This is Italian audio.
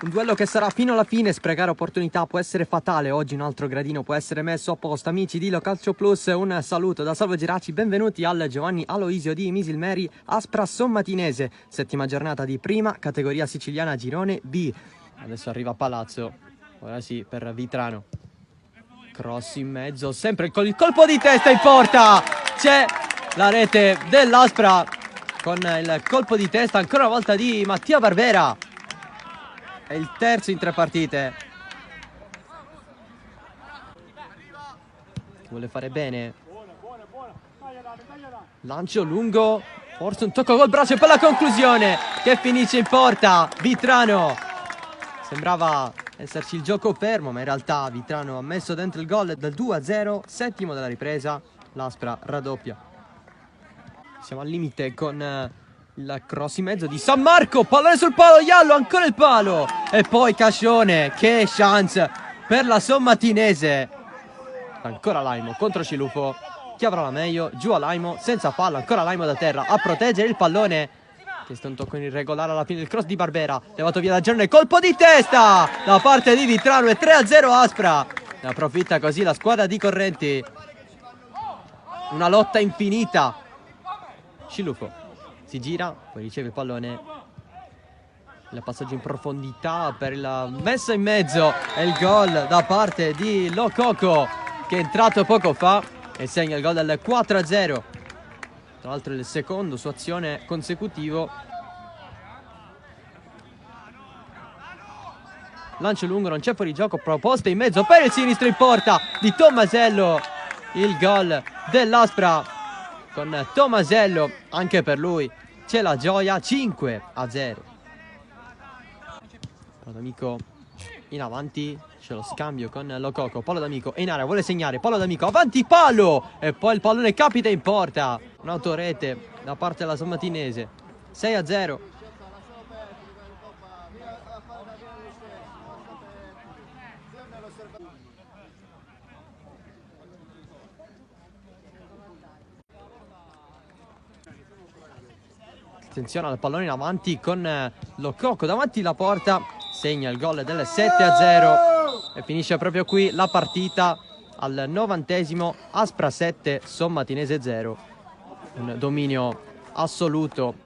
Un duello che sarà fino alla fine, sprecare opportunità può essere fatale. Oggi un altro gradino può essere messo a posto. Amici di Localcio Plus, un saluto da Salvo Geraci, benvenuti al Giovanni Aloisio di Misilmeri, Aspra Sommatinese, settima giornata di prima categoria siciliana girone B. Adesso arriva Palazzo, ora sì per Vitrano. Cross in mezzo, sempre il colpo di testa in porta. C'è la rete dell'Aspra con il colpo di testa ancora una volta di Mattia Barbera. È il terzo in 3 partite. Vuole fare bene. Lancio lungo. Forse un tocco col braccio per la conclusione che finisce in porta. Vitrano. Sembrava esserci il gioco fermo, ma in realtà Vitrano ha messo dentro il gol del 2-0. Settimo della ripresa. L'Aspra raddoppia. Siamo al limite con il cross in mezzo di San Marco, pallone sul palo, Iallo, ancora il palo e poi Cascione, che chance per la Sommatinese. Ancora Laimo contro Cilufo, chi avrà la meglio? Giù a Laimo, senza palla, ancora Laimo da terra a proteggere il pallone. Questo è un tocco irregolare alla fine del cross di Barbera, levato via da Giannone, colpo di testa da parte di Vitrano e 3-0 Aspra. Ne approfitta così la squadra di Correnti. Una lotta infinita. Cilufo si gira, poi riceve il pallone, il passaggio in profondità per la messa in mezzo e il gol da parte di Lococo, che è entrato poco fa e segna il gol del 4-0. Tra l'altro è il secondo su azione consecutivo. Lancio lungo, non c'è fuori gioco, proposta in mezzo per il sinistro in porta di Tomasello. Il gol dell'Aspra con Tomasello, anche per lui c'è la gioia. 5-0. Palo d'Amico in avanti, c'è lo scambio con Lococo. Palo d'Amico è in area, vuole segnare, Palo d'Amico avanti palo e poi il pallone capita in porta. Un'autorete da parte della Sommatinese. 6-0. Attenzione al pallone in avanti con Lococo davanti alla porta, segna il gol del 7-0 e finisce proprio qui la partita al 90esimo. Aspra 7, Sommatinese 0. Un dominio assoluto